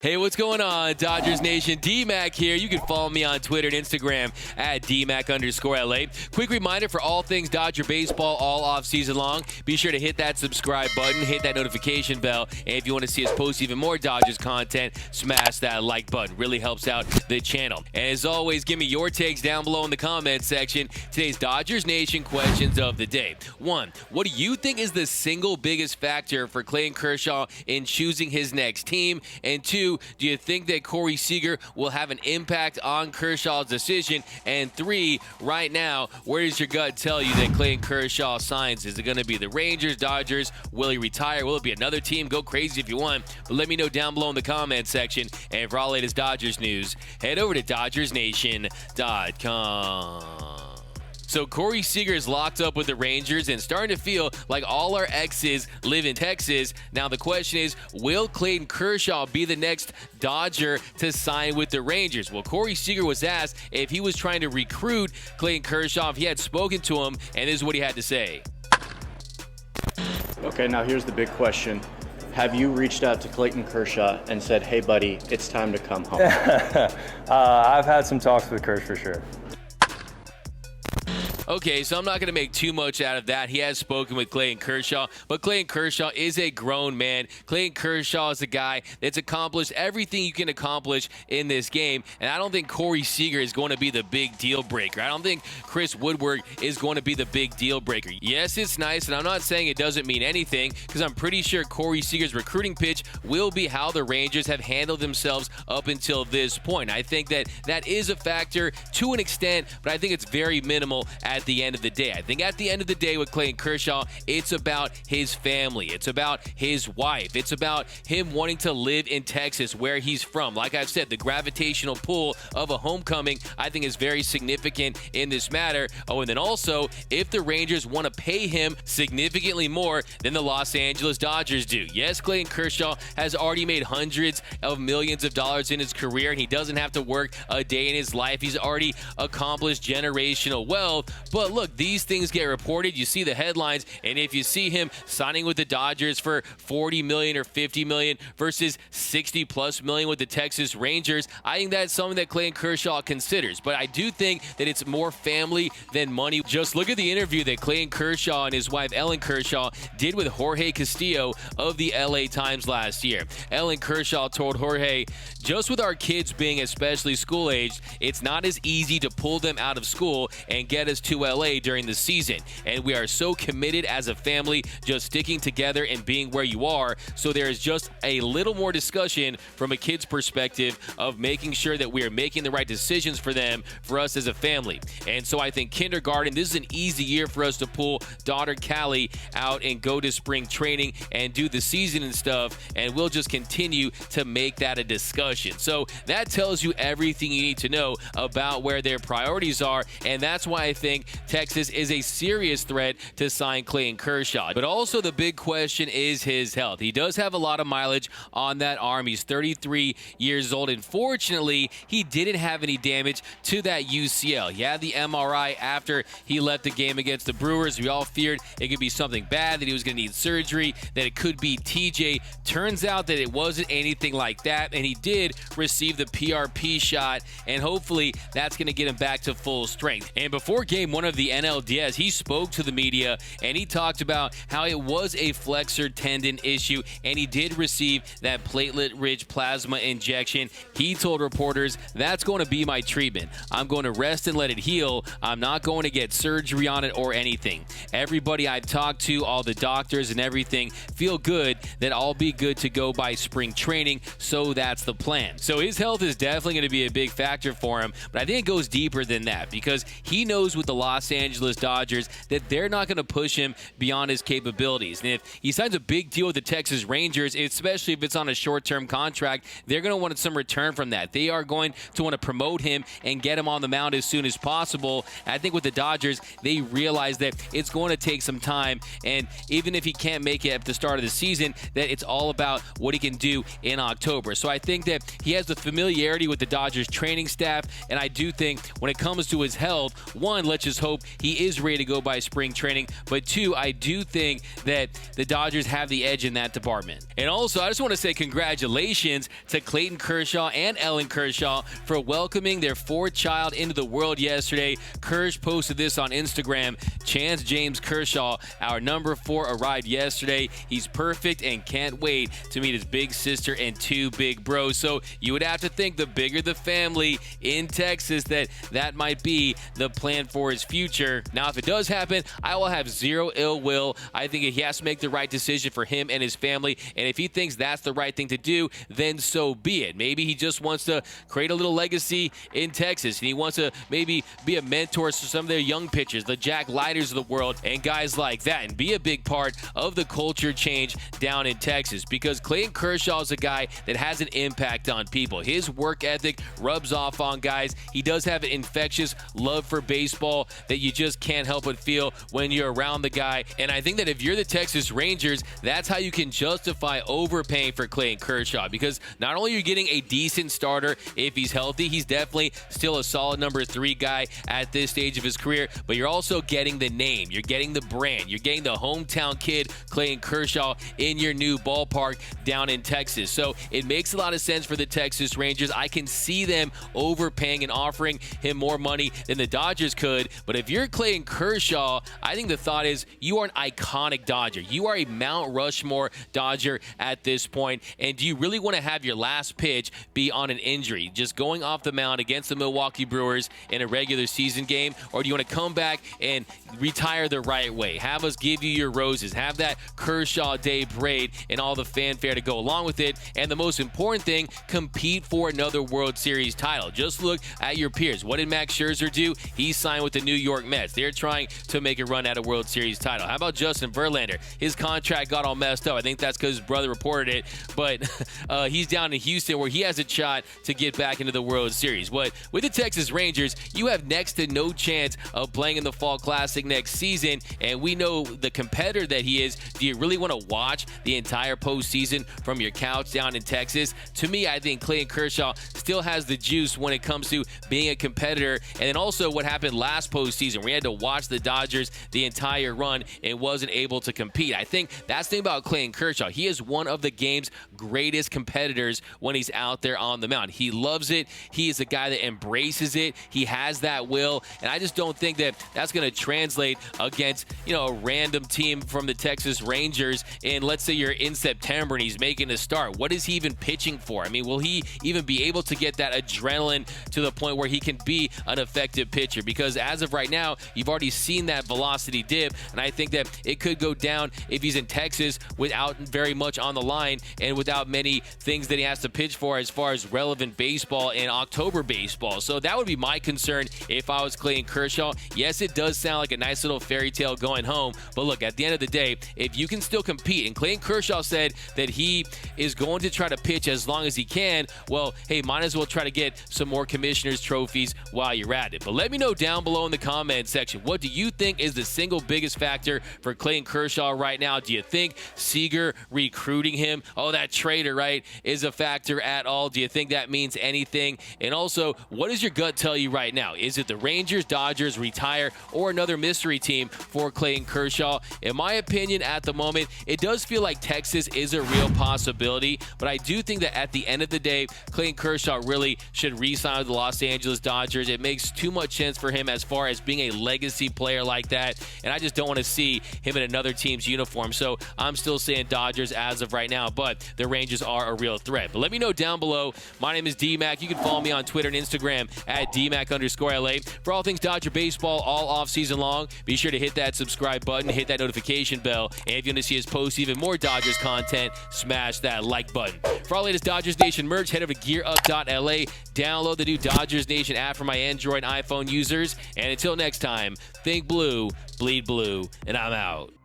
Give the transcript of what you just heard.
Hey, what's going on, Dodgers Nation? D-Mac here. You can follow me on Twitter and Instagram at DMac_LA. Quick reminder for all things Dodger baseball all off season long, be sure to hit that subscribe button, hit that notification bell, and if you want to see us post even more Dodgers content, smash that like button. Really helps out the channel. And as always, give me your takes down below in the comments section. Today's Dodgers Nation questions of the day. 1. What do you think is the single biggest factor for Clayton Kershaw in choosing his next team? And 2, do you think that Corey Seager will have an impact on Kershaw's decision? And 3, right now, where does your gut tell you that Clayton Kershaw signs? Is it going to be the Rangers, Dodgers? Will he retire? Will it be another team? Go crazy if you want. But let me know down below in the comments section. And for all latest Dodgers news, head over to DodgersNation.com. So Corey Seager is locked up with the Rangers and starting to feel like all our exes live in Texas. Now the question is, will Clayton Kershaw be the next Dodger to sign with the Rangers? Well, Corey Seager was asked if he was trying to recruit Clayton Kershaw, if he had spoken to him, and this is what he had to say. Okay, now here's the big question. Have you reached out to Clayton Kershaw and said, hey buddy, it's time to come home? I've had some talks with Kersh for sure. Okay, so I'm not going to make too much out of that. He has spoken with Clayton Kershaw, but Clayton Kershaw is a grown man. Clayton Kershaw is a guy that's accomplished everything you can accomplish in this game, and I don't think Corey Seager is going to be the big deal breaker. I don't think Chris Woodward is going to be the big deal breaker. Yes, it's nice, and I'm not saying it doesn't mean anything, because I'm pretty sure Corey Seager's recruiting pitch will be how the Rangers have handled themselves up until this point. I think that is a factor to an extent, but I think it's very minimal at the end of the day. I think at the end of the day with Clayton Kershaw, it's about his family. It's about his wife. It's about him wanting to live in Texas where he's from. Like I've said, the gravitational pull of a homecoming, I think, is very significant in this matter. Oh, and then also, if the Rangers want to pay him significantly more than the Los Angeles Dodgers do. Yes, Clayton Kershaw has already made hundreds of millions of dollars in his career, and he doesn't have to work a day in his life. He's already accomplished generational wealth. But look, these things get reported. You see the headlines, and if you see him signing with the Dodgers for $40 million or $50 million versus $60+ million with the Texas Rangers, I think that's something that Clayton Kershaw considers. But I do think that it's more family than money. Just look at the interview that Clayton Kershaw and his wife Ellen Kershaw did with Jorge Castillo of the LA Times last year. Ellen Kershaw told Jorge, just with our kids being especially school-aged, it's not as easy to pull them out of school and get us to LA during the season, and we are so committed as a family, just sticking together and being where you are. So there is just a little more discussion from a kid's perspective of making sure that we are making the right decisions for them, for us as a family. And so I think kindergarten, this is an easy year for us to pull daughter Callie out and go to spring training and do the season and stuff, and we'll just continue to make that a discussion. So that tells you everything you need to know about where their priorities are, and that's why I think Texas is a serious threat to sign Clayton Kershaw. But also the big question is his health. He does have a lot of mileage on that arm. He's 33 years old, and fortunately, he didn't have any damage to that UCL. He had the MRI after he left the game against the Brewers. We all feared it could be something bad, that he was going to need surgery, that it could be TJ. Turns out that it wasn't anything like that, and he did receive the PRP shot, and hopefully that's going to get him back to full strength. And before game one of the NLDS, he spoke to the media, and he talked about how it was a flexor tendon issue, and he did receive that platelet-rich plasma injection. He told reporters, that's going to be my treatment. I'm going to rest and let it heal. I'm not going to get surgery on it or anything. Everybody I've talked to, all the doctors and everything, feel good that I'll be good to go by spring training, so that's the plan. So his health is definitely going to be a big factor for him, but I think it goes deeper than that, because he knows with the Los Angeles Dodgers that they're not going to push him beyond his capabilities. And if he signs a big deal with the Texas Rangers, especially if it's on a short-term contract, they're going to want some return from that. They are going to want to promote him and get him on the mound as soon as possible. And I think with the Dodgers, they realize that it's going to take some time, and even if he can't make it at the start of the season, that it's all about what he can do in October. So I think that he has the familiarity with the Dodgers training staff, and I do think when it comes to his health, one, let's just just hope he is ready to go by spring training. But 2, I do think that the Dodgers have the edge in that department. And also, I just want to say congratulations to Clayton Kershaw and Ellen Kershaw for welcoming their 4th child into the world yesterday. Kersh posted this on Instagram. Chance James Kershaw, our number 4, arrived yesterday. He's perfect and can't wait to meet his big sister and 2 big bros. So you would have to think the bigger the family in Texas, that might be the plan for his future. Now, if it does happen, I will have zero ill will. I think he has to make the right decision for him and his family. And if he thinks that's the right thing to do, then so be it. Maybe he just wants to create a little legacy in Texas, and he wants to maybe be a mentor to some of their young pitchers, the Jack Leiters of the world, and guys like that, and be a big part of the culture change down in Texas, because Clayton Kershaw is a guy that has an impact on people. His work ethic rubs off on guys. He does have an infectious love for baseball that you just can't help but feel when you're around the guy. And I think that if you're the Texas Rangers, that's how you can justify overpaying for Clayton Kershaw, because not only are you getting a decent starter if he's healthy, he's definitely still a solid number 3 guy at this stage of his career, but you're also getting the name, you're getting the brand, you're getting the hometown kid Clayton Kershaw in your new ballpark down in Texas. So it makes a lot of sense for the Texas Rangers. I can see them overpaying and offering him more money than the Dodgers could. But if you're Clayton Kershaw, I think the thought is you are an iconic Dodger. You are a Mount Rushmore Dodger at this point. And do you really want to have your last pitch be on an injury, just going off the mound against the Milwaukee Brewers in a regular season game? Or do you want to come back and retire the right way? Have us give you your roses. Have that Kershaw Day parade and all the fanfare to go along with it. And the most important thing, compete for another World Series title. Just look at your peers. What did Max Scherzer do? He signed with the New York Mets. They're trying to make a run at a World Series title. How about Justin Verlander? His contract got all messed up. I think that's because his brother reported it. But he's down in Houston where he has a shot to get back into the World Series. But with the Texas Rangers, you have next to no chance of playing in the Fall Classic next season. And we know the competitor that he is. Do you really want to watch the entire postseason from your couch down in Texas? To me, I think Clayton Kershaw still has the juice when it comes to being a competitor. And then also what happened last postseason, we had to watch the Dodgers the entire run and wasn't able to compete. I think that's the thing about Clayton Kershaw. He is one of the game's greatest competitors when he's out there on the mound. He loves it. He is a guy that embraces it. He has that will. And I just don't think that that's going to translate against, a random team from the Texas Rangers. And let's say you're in September and he's making a start. What is he even pitching for? I mean, will he even be able to get that adrenaline to the point where he can be an effective pitcher? Because as of right now, you've already seen that velocity dip, and I think that it could go down if he's in Texas without very much on the line and without many things that he has to pitch for as far as relevant baseball and October baseball. So that would be my concern if I was Clayton Kershaw. Yes, it does sound like a nice little fairy tale going home, but look, at the end of the day, if you can still compete, and Clayton Kershaw said that he is going to try to pitch as long as he can, well, hey, might as well try to get some more commissioner's trophies while you're at it. But let me know down below in the comment section, what do you think is the single biggest factor for Clayton Kershaw right now? Do you think Seager recruiting him, that traitor, right, is a factor at all? Do you think that means anything? And also, what does your gut tell you right now? Is it the Rangers, Dodgers, retire, or another mystery team for Clayton Kershaw? In my opinion, at the moment, it does feel like Texas is a real possibility, but I do think that at the end of the day, Clayton Kershaw really should re-sign with the Los Angeles Dodgers. It makes too much sense for him as far as being a legacy player like that, and I just don't want to see him in another team's uniform. So I'm still saying Dodgers as of right now, but the Rangers are a real threat. But let me know down below. My name is D-Mac. You can follow me on Twitter and Instagram at DMac_LA. For all things Dodger baseball all off-season long, be sure to hit that subscribe button, hit that notification bell, and if you want to see us post even more Dodgers content, smash that like button. For all latest Dodgers Nation merch, head over to GearUp.LA. Download the new Dodgers Nation app for my Android and iPhone users. And until next time, think blue, bleed blue, and I'm out.